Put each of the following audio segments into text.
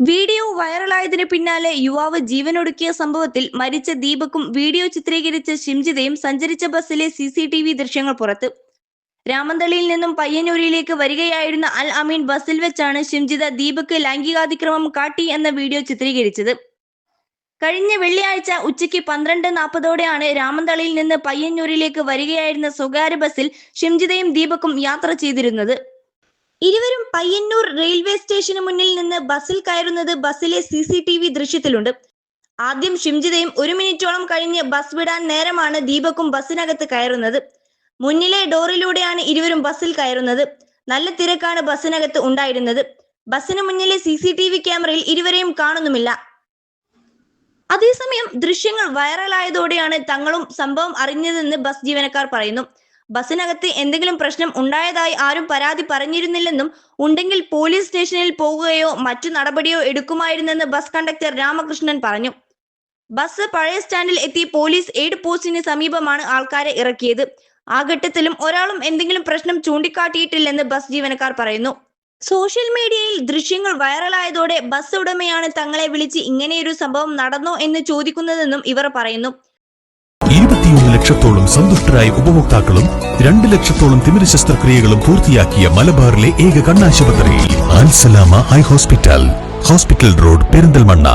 Video വൈറലായതിനു പിന്നാലെ യുവാവ് ജീവനൊടുക്കിയ സംഭവത്തിൽ മരിച്ച ദീപക്കും വീഡിയോ ചിത്രീകരിച്ച ഷിംജിതയും സഞ്ചരിച്ച ബസ്സിലെ CCTV ദൃശ്യങ്ങൾ പുറത്ത്. രാമന്തളിയിൽ നിന്നും പയ്യന്നൂരിലേക്ക് വരികയായിരുന്ന അൽ അമീൻ ബസ്സിൽ വെച്ചാണ് ഷിംജിത ദീപക്ക് ലൈംഗികാതിക്രമം കാട്ടി എന്ന വീഡിയോ ചിത്രീകരിച്ചത്. കഴിഞ്ഞ വെള്ളിയാഴ്ച ഉച്ചയ്ക്ക് 12:40ഓടെയാണ് രാമന്തളിയിൽ നിന്ന് പയ്യന്നൂരിലേക്ക് വരികയായിരുന്ന സ്വകാര്യ ബസ്സിൽ ഷിംജിതയും ദീപക്കും യാത്ര ചെയ്തിരുന്നത്. ഇരുവരും പയ്യന്നൂർ റെയിൽവേ സ്റ്റേഷന് മുന്നിൽ നിന്ന് ബസ്സിൽ കയറുന്നത് ബസ്സിലെ CCTV ദൃശ്യത്തിലുണ്ട്. ആദ്യം ഷിംജിതയും 1 മിനിറ്റോളം കഴിഞ്ഞ് ബസ് വിടാൻ നേരമാണ് ദീപക്കും ബസ്സിനകത്ത് കയറുന്നത്. മുന്നിലെ ഡോറിലൂടെയാണ് ഇരുവരും ബസ്സിൽ കയറുന്നത്. നല്ല തിരക്കാണ് ബസ്സിനകത്ത് ഉണ്ടായിരുന്നത്. ബസ്സിന് മുന്നിലെ CCTV ക്യാമറയിൽ ഇരുവരെയും കാണുന്നുമില്ല. അതേസമയം ദൃശ്യങ്ങൾ വൈറലായതോടെയാണ് തങ്ങളും സംഭവം അറിഞ്ഞതെന്ന് ബസ് ജീവനക്കാർ പറയുന്നു. ബസ്സിനകത്ത് എന്തെങ്കിലും പ്രശ്നം ഉണ്ടായതായി ആരും പരാതി പറഞ്ഞിരുന്നില്ലെന്നും ഉണ്ടെങ്കിൽ പോലീസ് സ്റ്റേഷനിൽ പോകുകയോ മറ്റു നടപടിയോ എടുക്കുമായിരുന്നെന്ന് ബസ് കണ്ടക്ടർ രാമകൃഷ്ണൻ പറഞ്ഞു. ബസ് പഴയ സ്റ്റാൻഡിൽ എത്തി പോലീസ് എയ്ഡ് പോസ്റ്റിന് സമീപമാണ് ആൾക്കാരെ ഇറക്കിയത്. ആ ഘട്ടത്തിലും ഒരാളും എന്തെങ്കിലും പ്രശ്നം ചൂണ്ടിക്കാട്ടിയിട്ടില്ലെന്ന് ബസ് ജീവനക്കാർ പറയുന്നു. സോഷ്യൽ മീഡിയയിൽ ദൃശ്യങ്ങൾ വൈറലായതോടെ ബസ് ഉടമയാണ് തങ്ങളെ വിളിച്ച് ഇങ്ങനെയൊരു സംഭവം നടന്നോ എന്ന് ചോദിക്കുന്നതെന്നും ഇവർ പറയുന്നു. 21 ലക്ഷത്തോളം സന്തുഷ്ടരായ ഉപഭോക്താക്കളും 2 ലക്ഷത്തോളം തിമിര ശസ്ത്രക്രിയകളും പൂർത്തിയാക്കിയ മലബാറിലെ ഏക കണ്ണാശുപത്രി Al Salama high hospital, hospital road, Perinthalmanna.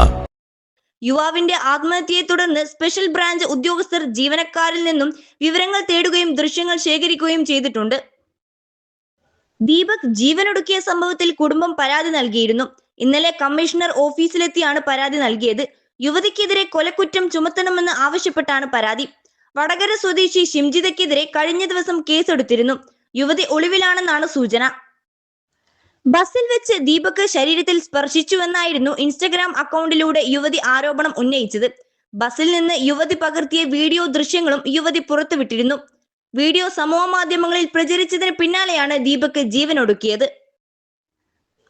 യുവാവിന്റെ ആത്മഹത്യയെ തുടർന്ന് സ്പെഷ്യൽ ബ്രാഞ്ച് ഉദ്യോഗസ്ഥർ ജീവനക്കാരിൽ നിന്നും വിവരങ്ങൾ തേടുകയും ദൃശ്യങ്ങൾ ശേഖരിക്കുകയും ചെയ്തിട്ടുണ്ട്. ദീപക് ജീവനൊടുക്കിയ സംഭവത്തിൽ കുടുംബം പരാതി നൽകിയിരുന്നു. ഇന്നലെ കമ്മീഷണർ ഓഫീസിലെത്തിയാണ് പരാതി നൽകിയത്. യുവതിക്കെതിരെ കൊലക്കുറ്റം ചുമത്തണമെന്ന് ആവശ്യപ്പെട്ടാണ് പരാതി. വടകര സ്വദേശി ഷിംജിതയ്ക്കെതിരെ കഴിഞ്ഞ ദിവസം കേസെടുത്തിരുന്നു. യുവതി ഒളിവിലാണെന്നാണ് സൂചന. ബസ്സിൽ വെച്ച് ദീപക് ശരീരത്തിൽ സ്പർശിച്ചുവെന്നായിരുന്നു ഇൻസ്റ്റഗ്രാം അക്കൗണ്ടിലൂടെ യുവതി ആരോപണം ഉന്നയിച്ചത്. ബസ്സിൽ നിന്ന് യുവതി പകർത്തിയ വീഡിയോ ദൃശ്യങ്ങളും യുവതി പുറത്തുവിട്ടിരുന്നു. വീഡിയോ സമൂഹ മാധ്യമങ്ങളിൽ പ്രചരിച്ചതിന് പിന്നാലെയാണ് ദീപക് ജീവനൊടുക്കിയത്.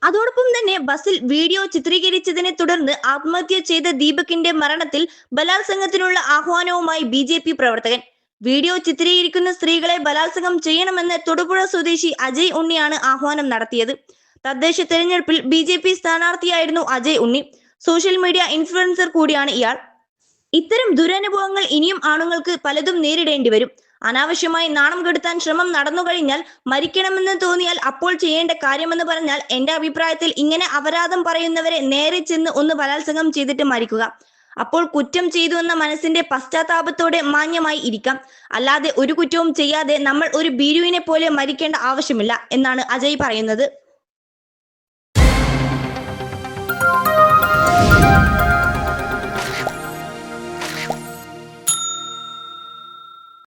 അതോടൊപ്പം തന്നെ ബസ്സിൽ വീഡിയോ ചിത്രീകരിച്ചതിനെ തുടർന്ന് ആത്മഹത്യ ചെയ്ത ദീപകിന്റെ മരണത്തിൽ ബലാത്സംഗത്തിനുള്ള ആഹ്വാനവുമായി BJP പ്രവർത്തകൻ. വീഡിയോ ചിത്രീകരിക്കുന്ന സ്ത്രീകളെ ബലാത്സംഗം ചെയ്യണമെന്ന് തൊടുപുഴ സ്വദേശി അജയ് ഉണ്ണിയാണ് ആഹ്വാനം നടത്തിയത്. തദ്ദേശ തെരഞ്ഞെടുപ്പിൽ BJP സ്ഥാനാർത്ഥിയായിരുന്നു അജയ് ഉണ്ണി. സോഷ്യൽ മീഡിയ ഇൻഫ്ലുവൻസർ കൂടിയാണ് ഇയാൾ. ഇത്തരം ദുരനുഭവങ്ങൾ ഇനിയും ആണുങ്ങൾക്ക് പലതും നേരിടേണ്ടി വരും. അനാവശ്യമായി നാണം കെടുത്താൻ ശ്രമം നടന്നു കഴിഞ്ഞാൽ, മരിക്കണമെന്ന് തോന്നിയാൽ അപ്പോൾ ചെയ്യേണ്ട കാര്യമെന്ന് പറഞ്ഞാൽ എന്റെ അഭിപ്രായത്തിൽ ഇങ്ങനെ അപരാധം പറയുന്നവരെ നേരെ ചെന്ന് ഒന്ന് ബലാത്സംഗം ചെയ്തിട്ട് മരിക്കുക. അപ്പോൾ കുറ്റം ചെയ്തു എന്ന മനസ്സിന്റെ പശ്ചാത്താപത്തോടെ മാന്യമായി ഇരിക്കാം. അല്ലാതെ ഒരു കുറ്റവും ചെയ്യാതെ നമ്മൾ ഒരു ഭീരുവിനെ പോലെ മരിക്കേണ്ട ആവശ്യമില്ല എന്നാണ് അജയ് പറയുന്നത്.